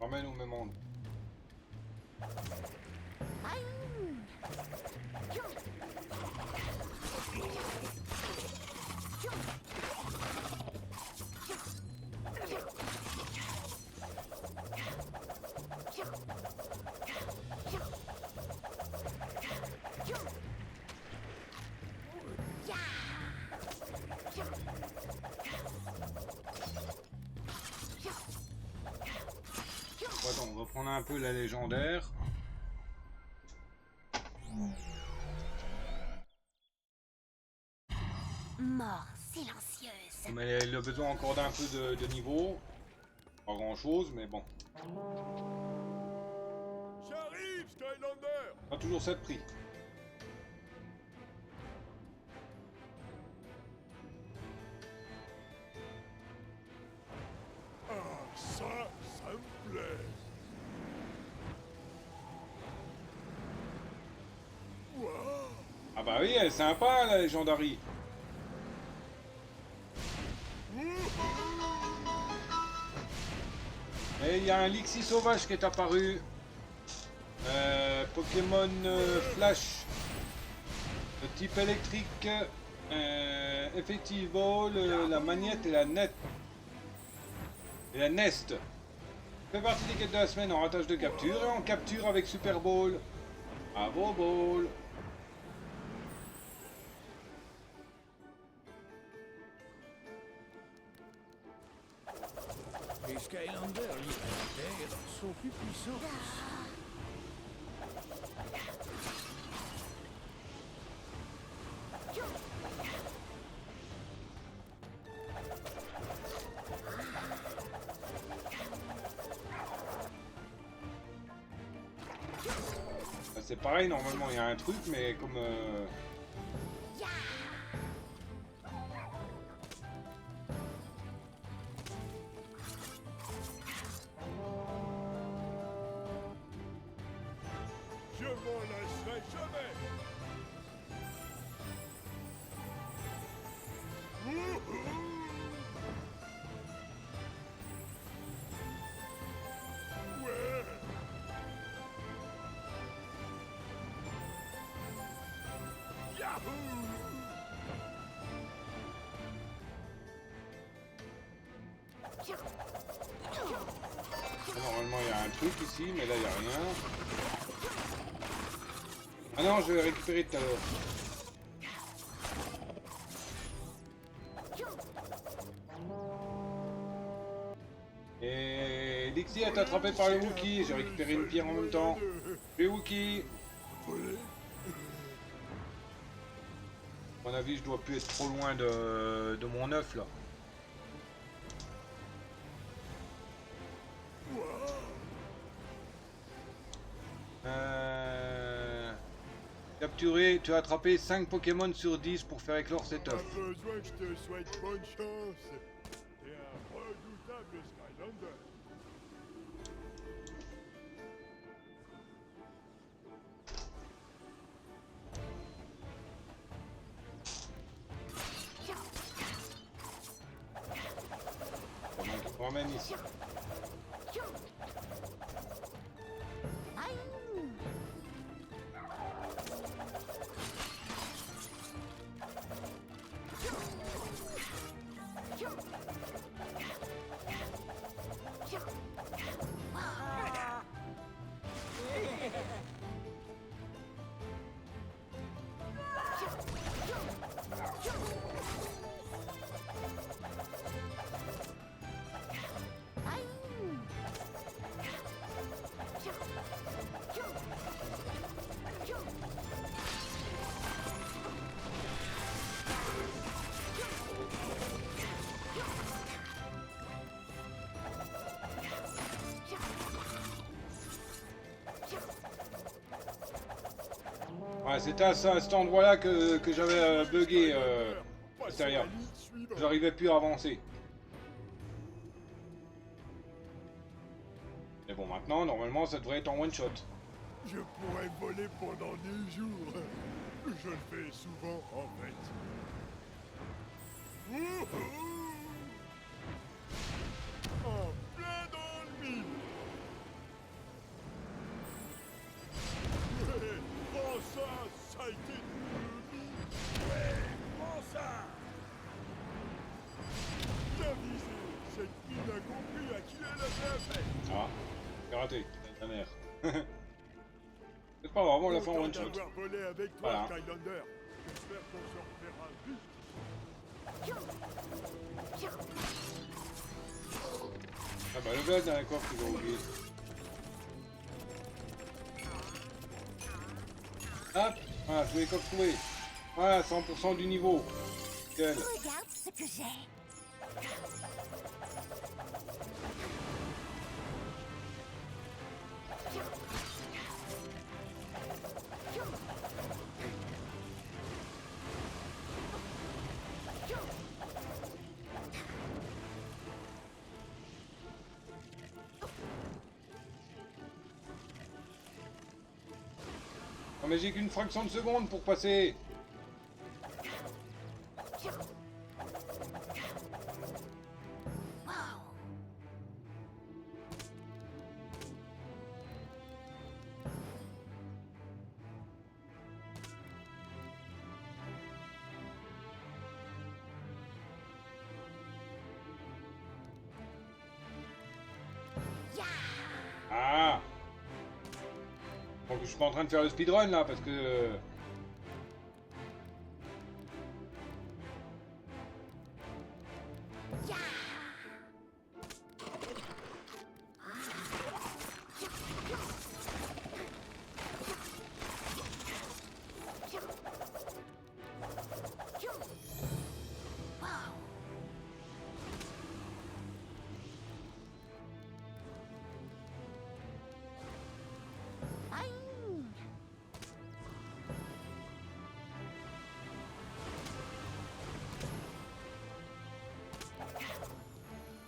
Ramène au même monde. un peu la légendaire. Mort silencieuse. Mais il a besoin encore d'un peu de niveau. Pas grand chose, mais bon. J'arrive, Skylander. Pas toujours ça de prix. Ah, ça me plaît. Wow. Ah bah oui, elle est sympa la Legendary. Et il y a un Lixie sauvage qui est apparu. Pokémon Flash. De type électrique. Effectivement, la magnette et la net. Et la Nest. Fait partie des quêtes de la semaine en ratage de capture et en capture avec Super Ball. Bravo Ball. Les Skylanders libérateurs sont plus puissants. C'est pareil, normalement il y a un truc, mais comme... Je m'en lasserai jamais. Ouais. Yahoo! Normalement il y a un truc ici, mais là il n'y a rien. Ah non, je vais récupérer tout à l'heure. Et Dixie est attrapé par le Wookie. J'ai récupéré une pierre en même temps. Les Wookie. À mon avis, je dois plus être trop loin de mon œuf là. Capturé, tu as attrapé 5 Pokémon sur 10 pour faire éclore cet Pas œuf. besoin que je te souhaite bonne chance. T'es un redoutable Skylander. Donc, on ramène ici. Ouais, c'était à cet endroit-là que j'avais bugué, c'est-à-dire, j'arrivais plus à avancer. Mais bon, maintenant, normalement, ça devrait être en one-shot. Je pourrais voler pendant des jours. Je le fais souvent, en fait. En plein dans le mille. Ouais, prends ça, saleté de mille. Ouais, prends ça. Bien visé. Cette mine a compris à qui elle a bien fait. Ah, c'est raté, la mère. C'est pas grave, on l'a fait en Content one-shot. d'avoir volé avec toi, Voilà. Skylander. J'espère qu'on se reverra vite. Ah bah le gars dans la coiffe, il va oublier. Hop, voilà, tous les coques trouvés. Voilà, 100% du niveau. Nickel. Regarde ce que j'ai. Non mais j'ai qu'une fraction de seconde pour passer. Ah. Donc je suis pas en train de faire le speedrun là parce que...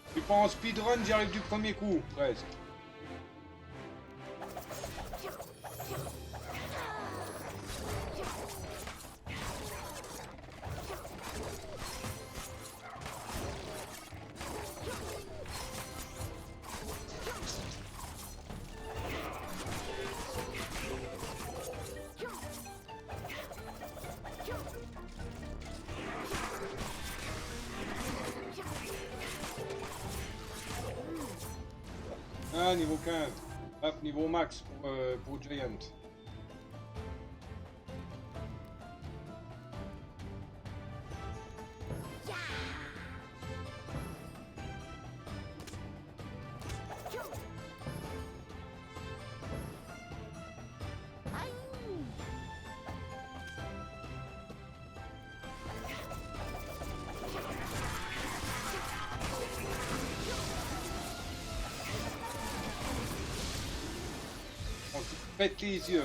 Je suis pas en speedrun, j'y arrive du premier coup, presque. Ah, niveau 15. Hop, niveau max pour Giant. On se pète les yeux.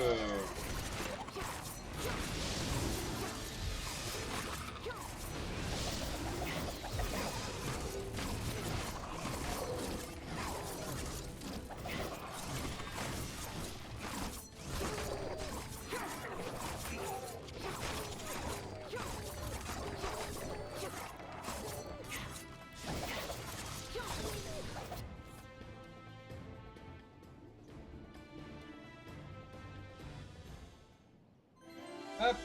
Hop.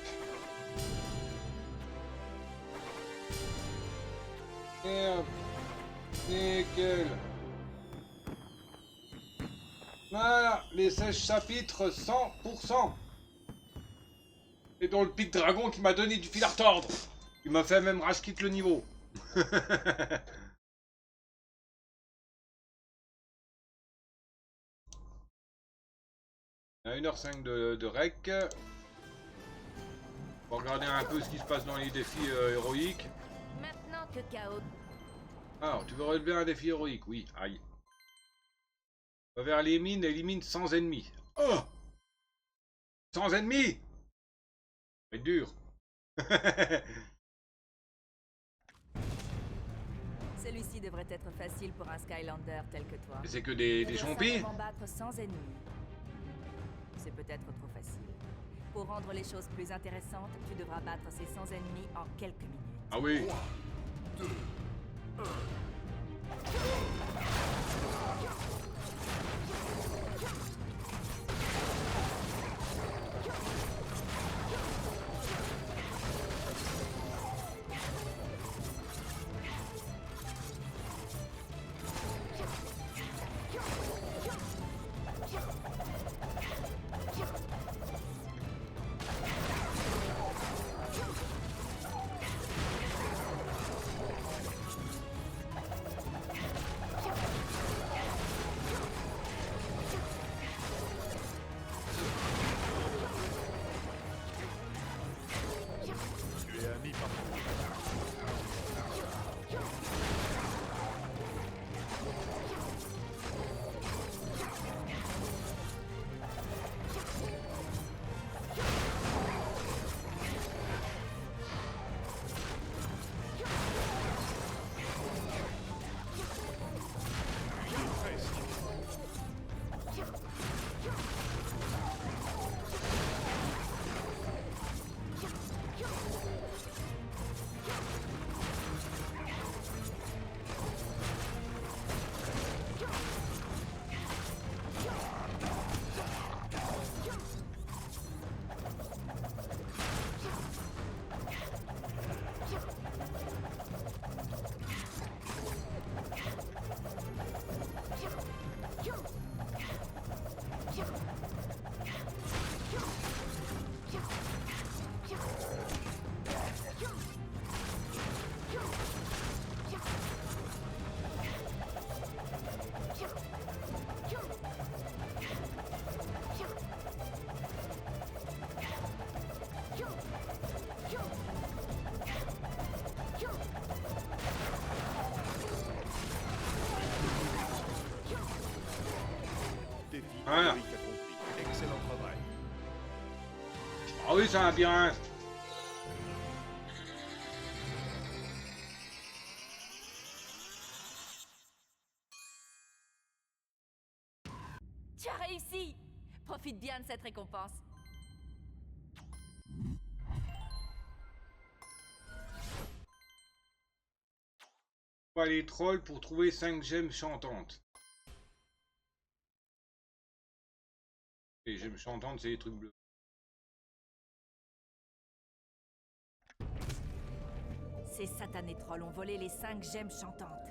Et hop. Nickel. Voilà, les 16 chapitres 100%. Et dont le pic dragon qui m'a donné du fil à retordre. Il m'a fait même rage quitte le niveau. On a 1h05 de rec. On va regarder un peu ce qui se passe dans les défis héroïques. Maintenant que Chaos... Alors, tu veux relever un défi héroïque? Oui, aïe. Va vers les mines, élimine 100 ennemis. Oh! 100 ennemis! C'est dur. Celui-ci devrait être facile pour un Skylander tel que toi. C'est que des Tu dois chompis? simplement battre 100 ennemis. C'est peut-être trop facile. Pour rendre les choses plus intéressantes, tu devras battre ces 100 ennemis en quelques minutes. Ah oui. 2, 1. Voilà. Héroïque accompli. Excellent travail. Ah oui, c'est un labyrinthe. Tu as réussi! Profite bien de cette récompense. On va aller troll pour trouver 5 gemmes chantantes. Les gemmes chantantes, c'est les trucs bleus. Ces satanés trolls ont volé les 5 gemmes chantantes.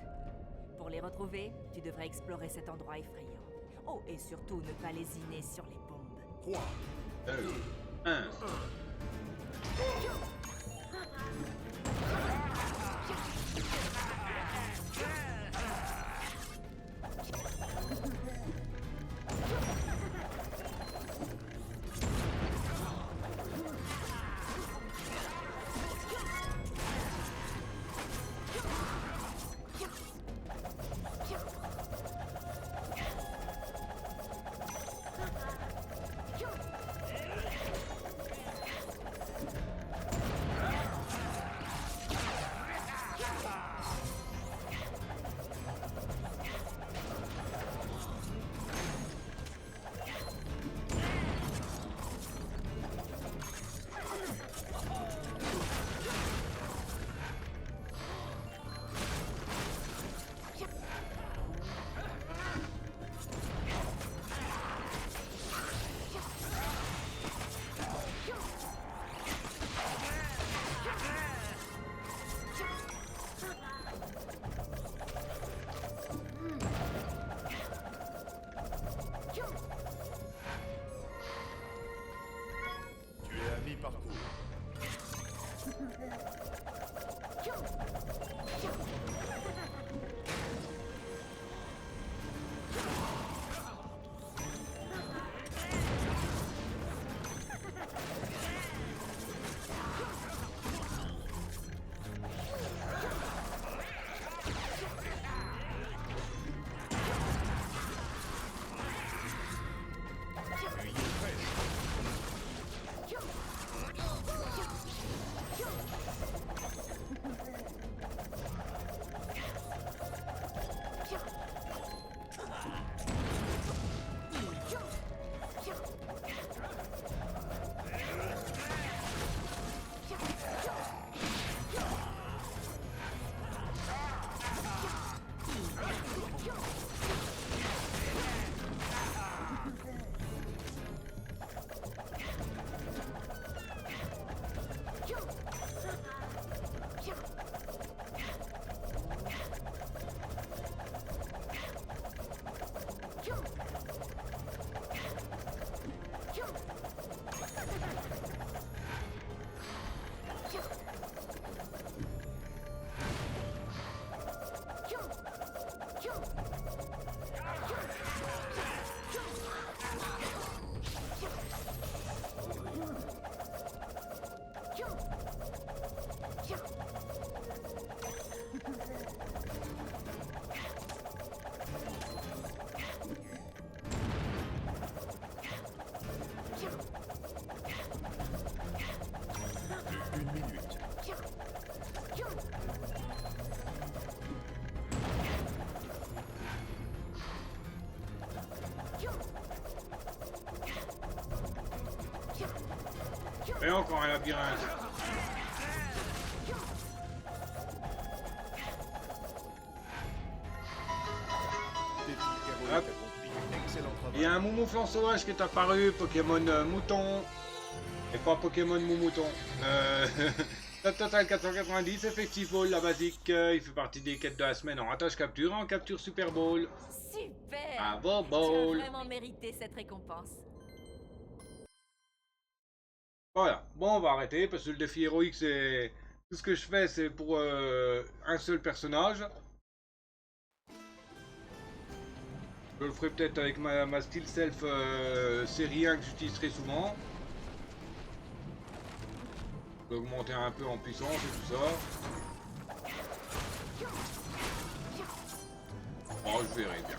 Pour les retrouver, tu devrais explorer cet endroit effrayant. Oh, et surtout ne pas lésiner sur les bombes. 3, 2, 1. tu es à mi-parcours. Tu y es presque. Une minute. Et encore un labyrinthe. Défi héroïque Hop. accompli. Excellent Il y a travail. un Moumouflon sauvage qui est apparu, Pokémon mouton. Et pas Pokémon Moumouton. Total 490, Effective Ball, la basique. Il fait partie des quêtes de la semaine en ratage capture, en capture Super Bowl. Super! Bravo, Tu as Bowl. vraiment mérité cette récompense. Voilà, bon on va arrêter parce que le défi héroïque c'est... Tout ce que je fais c'est pour un seul personnage. Je le ferai peut-être avec ma Steel Self série 1 que j'utilise très souvent. Je vais augmenter un peu en puissance et tout ça. Oh je verrai bien.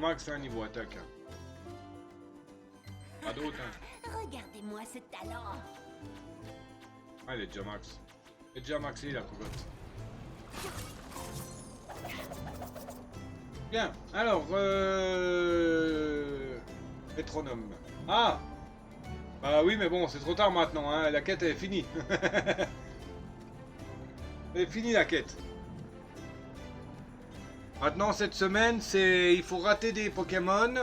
max hein, niveau attaque. Pas d'autre hein. Regardez-moi ce talent. Ah, il est déjà max. Il est déjà maxé la cocotte. Bien, alors métronome. Ah. Bah oui mais bon c'est trop tard maintenant hein. La quête elle est finie. Elle est finie la quête. Maintenant cette semaine c'est il faut rater des Pokémon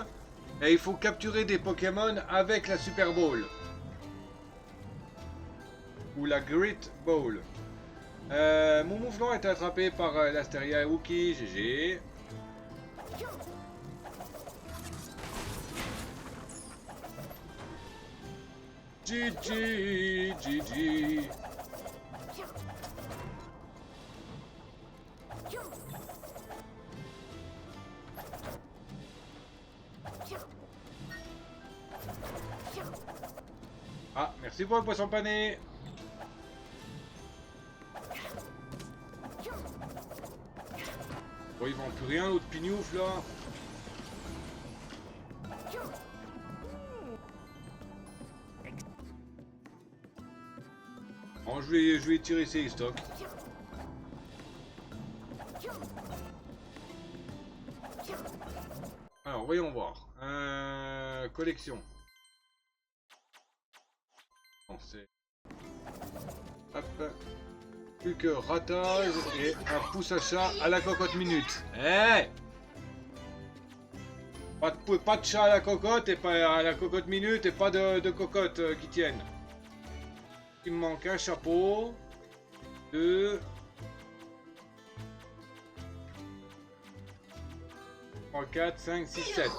et il faut capturer des Pokémon avec la Super Bowl. Ou la Great Bowl. Mon mouflon a été attrapé par l'Asteria Wookie, GG. GG, GG. Ah, merci pour le poisson pané. Bon, ils vendent plus rien, l'autre pignouf là. Bon, je vais tirer ses stocks. Alors, voyons voir. Collection. Bon, c'est... Hop. Plus que ratage et un pouce à chat à la cocotte minute. Eh, pas de chat à la cocotte et pas à la cocotte minute et pas de cocotte qui tiennent. Il me manque un chapeau. 2. 3, 4, 5, 6, 7.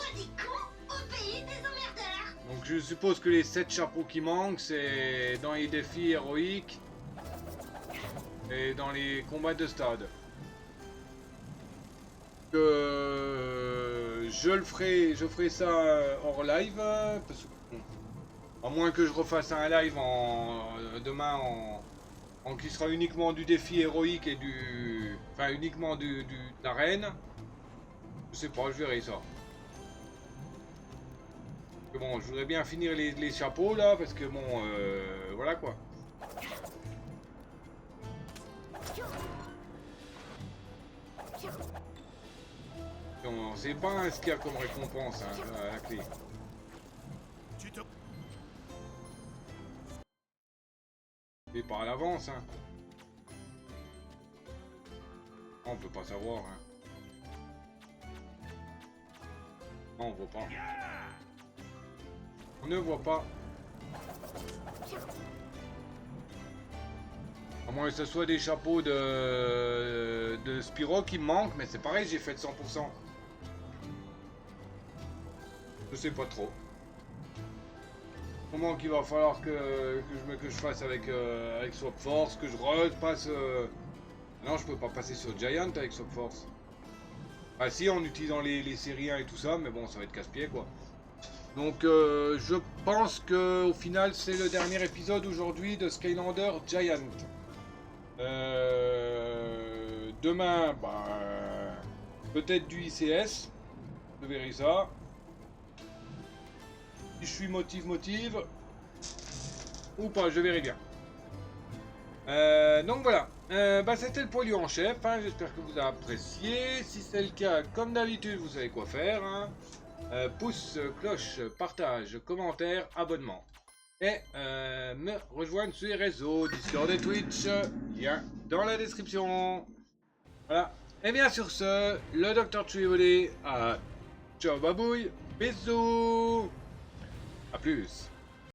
Donc je suppose que les 7 chapeaux qui manquent, c'est dans les défis héroïques et dans les combats de stade. Je ferai ça hors live, parce que, bon, à moins que je refasse un live demain qui sera uniquement du défi héroïque et enfin uniquement de l'arène. Je sais pas, je verrai ça. Bon, je voudrais bien finir les chapeaux là, parce que bon, voilà quoi. On sait pas hein, ce qu'il y a comme récompense hein, à la clé. Et pas à l'avance hein. On peut pas savoir hein. Non, on voit pas. On ne voit pas. À moins que ce soit des chapeaux de Spyro qui me manquent, mais c'est pareil, j'ai fait de 100%. Je sais pas trop. Comment qu'il va falloir que je fasse avec Swap Force, que je repasse... Non, je peux pas passer sur Giant avec Swap Force. Ah si, en utilisant les séries 1 et tout ça, mais bon, ça va être casse-pied quoi. Donc je pense que au final c'est le dernier épisode aujourd'hui de Skylander Giant. Demain, bah, peut-être du ICS. Je verrai ça. Si je suis motive. Ou pas, je verrai bien. Donc voilà. Bah, c'était le poilu en chef. Hein. J'espère que vous avez apprécié. Si c'est le cas, comme d'habitude, vous savez quoi faire. Hein. Pouce, cloche, partage, commentaire, abonnement. Et me rejoindre sur les réseaux, Discord et Twitch. Lien dans la description. Voilà. Et bien sur ce, le Dr. Chuy à ciao babouille. Bisous. A plus.